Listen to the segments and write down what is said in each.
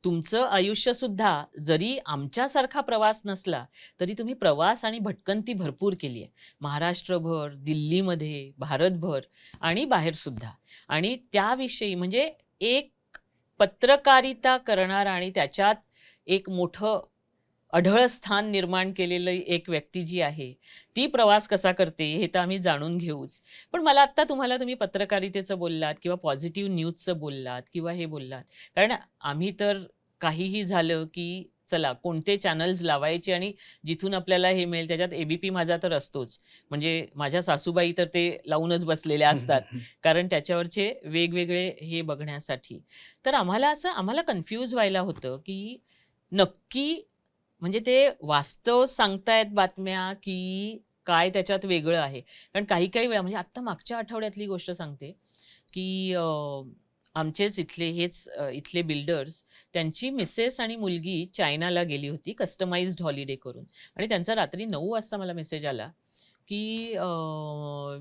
तुमचं आयुष्य सुद्धा जरी आमच्यासारखा प्रवास नसला, तरी तुम्ही प्रवास आणि भटकंती भरपूर केली आहे. महाराष्ट्रभर, दिल्लीमध्ये, भारतभर आणि बाहेर सुद्धा. आणि त्याविषयी म्हणजे एक पत्रकारिता करणारा आणि त्याच्यात एक मोठं अढळ स्थान निर्माण केलेलं एक व्यक्ती जी आहे, ती प्रवास कसा करते हे तर आम्ही जाणून घेऊच. पण मला आत्ता तुम्ही पत्रकारितेचं बोललात किंवा पॉझिटिव्ह न्यूजचं बोललात किंवा हे बोललात. कारण आम्ही तर काहीही झालं, की चला कोणते चॅनल्स लावायचे आणि जिथून आपल्याला हे मिळेल त्याच्यात ए माझा तर असतोच. म्हणजे माझ्या सासूबाई तर ते लावूनच बसलेल्या असतात. कारण त्याच्यावरचे वेगवेगळे हे बघण्यासाठी. तर आम्हाला कन्फ्यूज व्हायला होतं, की नक्की म्हणजे ते वास्तव सांगतायत बातम्या, की काय त्याच्यात वेगळं आहे? कारण काही-काही वेळा म्हणजे आत्ता मागच्या आठवड्यातली गोष्ट सांगते, की आमचेच इथले बिल्डर्स त्यांची मिसेस आणि मुलगी चायनाला गेली होती कस्टमाइज्ड हॉलिडे करून आणि त्यांचा रात्री 9 वाजता मला मेसेज आला, की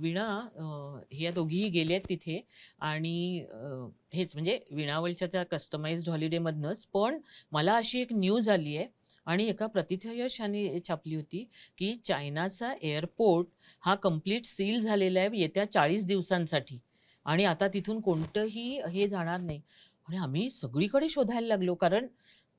"वीणा ह्या दोघीही गेल्यात तिथे आणि हेच म्हणजे वीणावलच्या त्या कस्टमाइज्ड हॉलिडेमधनंच पण मला अशी एक न्यूज आली आहे आणि एका प्रतिथयशाने छापली होती, की चायनाचा एअरपोर्ट हा कंप्लीट सील झालेला आहे येत्या 40 दिवसांसाठी आणि आता तिथून कोणतंही हे जाणार नाही." आणि आम्ही सगळीकडे शोधायला लागलो कारण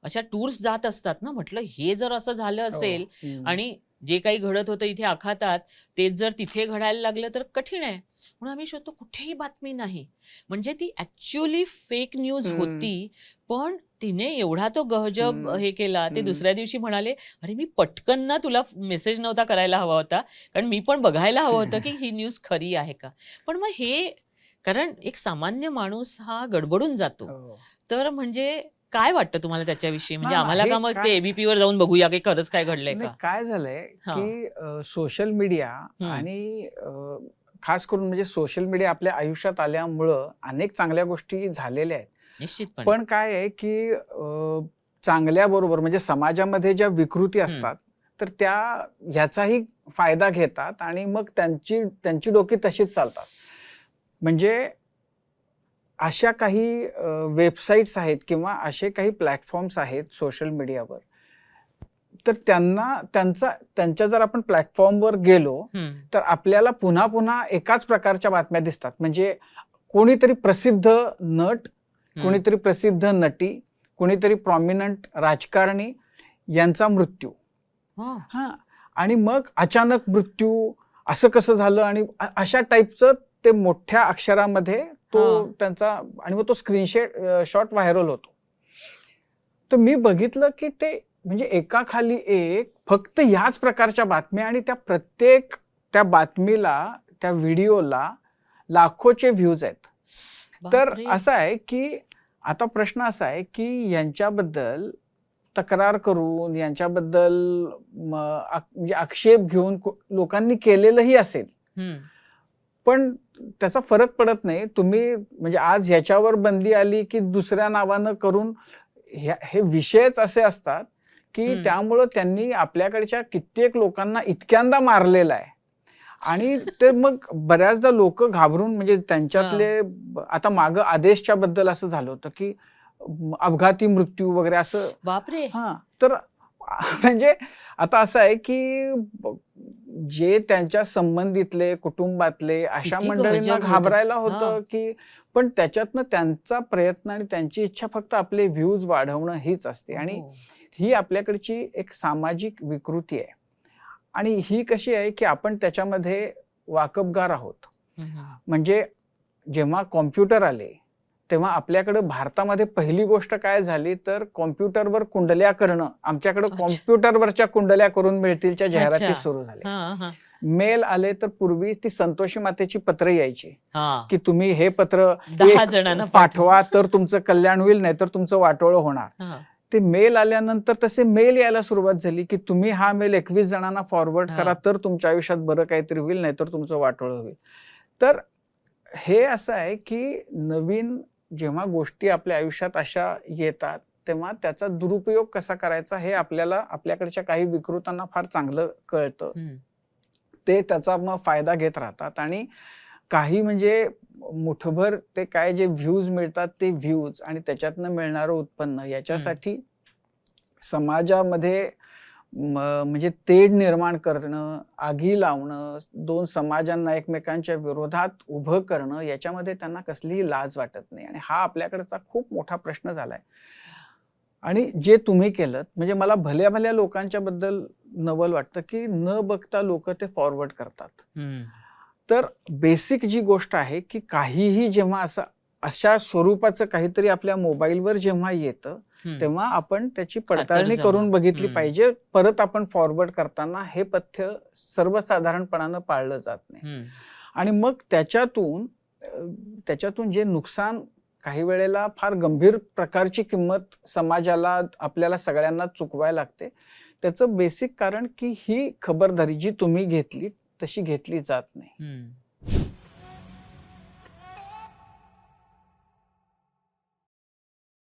अशा टूर्स जात असतात ना. म्हटलं हे जर असं झालं हो. असेल आणि जे काही घडत होतं इथे आखातात, तेच जर तिथे घडायला लागलं तर कठीण आहे. म्हणून आम्ही शोधतो कुठेही बातमी नाही. म्हणजे ती ॲक्चुअली फेक न्यूज हं, होती, पण तिने एवढा तो गजब हं, हे केला. ते हं. दुसऱ्या दिवशी म्हणाले, "अरे, मी पटकन ना तुला मेसेज नव्हता करायला हवा होता, कारण मी पण बघायला हवं होतं, की ही न्यूज खरी आहे का?" पण मग हे कारण एक सामान्य माणूस हा गडबडून जातो. हो. तर म्हणजे काय वाटतं तुम्हाला त्याच्याविषयी? म्हणजे ना आम्हाला हे का मग ते काय ए-बी-पीवर जाऊन बघूया, की खरंच काय घडलंय नाही का? काय झालंय, हां. की सोशल मीडिया हं. आणि खास करून म्हणजे सोशल मीडिया आपल्या आयुष्यात आल्यामुळं अनेक चांगल्या गोष्टी झालेल्या आहेत. निश्चितपणे. पण काय आहे, की चांगल्याबरोबर म्हणजे समाजामध्ये ज्या विकृती हं. असतात, तर त्या ह्याचाही फायदा घेतात आणि मग त्यांची त्यांची डोकी तशीच चालतात. म्हणजे अशा काही वेबसाईट्स आहेत किंवा असे काही प्लॅटफॉर्म्स आहेत सोशल मीडियावर, तर त्यांच्या जर आपण प्लॅटफॉर्मवर गेलो, हं. तर आपल्याला पुन्हा-पुन्हा एकाच प्रकारच्या बातम्या दिसतात. म्हणजे कोणीतरी प्रसिद्ध नट, हं. कोणीतरी प्रसिद्ध नटी, कोणीतरी प्रॉमिनंट राजकारणी यांचा मृत्यू. हां. हां. आणि मग अचानक मृत्यू, असं कसं झालं आणि अशा टाइपचं ते मोठ्या अक्षरामध्ये तो हां. त्यांचा आणि मग तो शॉट व्हायरल होतो. तर मी बघितलं, की ते म्हणजे एकाखाली एक फक्त ह्याच प्रकारच्या बातम्या आणि त्या बातमीला, त्या व्हिडिओला लाखोचे व्ह्यूज आहेत. तर बापरे! असं आहे, की आता प्रश्न असा आहे, की यांच्याबद्दल तक्रार करून यांच्याबद्दल म्हणजे आक्षेप घेऊन लोकांनी केलेलंही असेल. हं. पण त्याचा फरक पडत नाही. तुम्ही म्हणजे आज ह्याच्यावर बंदी आली, की दुसऱ्या नावानं करून हे विषयच असे असतात, की हं. त्यामुळं त्यांनी आपल्याकडच्या कित्येक लोकांना इतक्यांदा मारलेलं आहे. आणि ते मग बऱ्याचदा लोकं घाबरून म्हणजे हां. त्यांच्यातले आता मागं आदेशच्या बद्दल असं झालं होतं, की अपघाती मृत्यू वगैरे असं बापरे! हां, तर म्हणजे आता असं आहे, की जे त्यांच्या संबंधितले, कुटुंबातले अशा किती मंडळींना गजब होत घाबरायला असेल. हां. होतं, की पण त्याच्यातनं त्यांचा प्रयत्न आणि त्यांची इच्छा फक्त आपले व्ह्यूज वाढवणं हीच असते आणि हो. ही आपल्याकडची एक सामाजिक विकृती आहे. आणि ही कशी आहे, की आपण त्याच्यामध्ये वाकबगार आहोत. हं, हं. म्हणजे जेव्हा कॉम्प्युटर आले, तेव्हा आपल्याकडं भारतामध्ये पहिली गोष्ट काय झाली, तर कॉम्प्युटरवर कुंडल्या करणं. आमच्याकडं अच्छा. कॉम्प्युटरवरच्या कुंडल्या करून मिळतीलच्या अच्छा. जाहिराती सुरू झाल्या. हां, हां. मेल आले, तर पूर्वी ती संतोषी मातेची पत्र यायची, हां. की तुम्ही हे पत्र 10 एक जणांना पाठवा. पाठवा, तर तुमचं कल्याण होईल, नाहीतर तुमचं वाटोळं होणार. हां. ते मेल आल्यानंतर तसे मेल यायला सुरुवात झाली, की तुम्ही हा मेल 21 जणांना फॉरवर्ड करा, हां. तर तुमच्या आयुष्यात बरं काहीतरी होईल, नाहीतर तुमचं वाटोळं होईल. तर हे असं आहे, की नवीन जेव्हा गोष्टी आपल्या आयुष्यात अशा येतात, तेव्हा त्याचा दुरुपयोग कसा करायचा हे आपल्याला आपल्याकडच्या काही विकृतांना फार चांगलं कळतं. हं. ते त्याचा मग फायदा घेत राहतात आणि काही म्हणजे मुठभर ते काय जे व्ह्यूज मिळतात ते व्ह्यूज आणि त्याच्यातनं मिळणारं उत्पन्न याच्यासाठी समाजामध्ये म्हणजे तेढ निर्माण करणं, आगी लावणं, दोन समाजांना एकमेकांच्या विरोधात उभं करणं, याच्यामध्ये त्यांना कसलीही लाज वाटत नाही आणि हा आपल्याकडचा खूप मोठा प्रश्न झालाय. आणि जे तुम्ही केलंत म्हणजे मला भल्या भल्या लोकांच्या बद्दल नवल वाटतं, की न बघता लोक ते फॉरवर्ड करतात. तर बेसिक जी गोष्ट आहे, की काहीही जेव्हा असं अशा स्वरूपाचं काहीतरी आपल्या मोबाईलवर जेव्हा येतं, तेव्हा आपण त्याची पडताळणी खातरजमा. करून बघितली पाहिजे. परत आपण फॉरवर्ड करताना हे पथ्य सर्वसाधारणपणानं पाळलं जात नाही. आणि मग त्याच्यातून जे नुकसान काही वेळेला फार गंभीर प्रकारची किंमत समाजाला, आपल्याला सगळ्यांना चुकवायला लागते. त्याचं बेसिक कारण, की ही खबरदारी जी तुम्ही घेतली तशी घेतली जात नाही.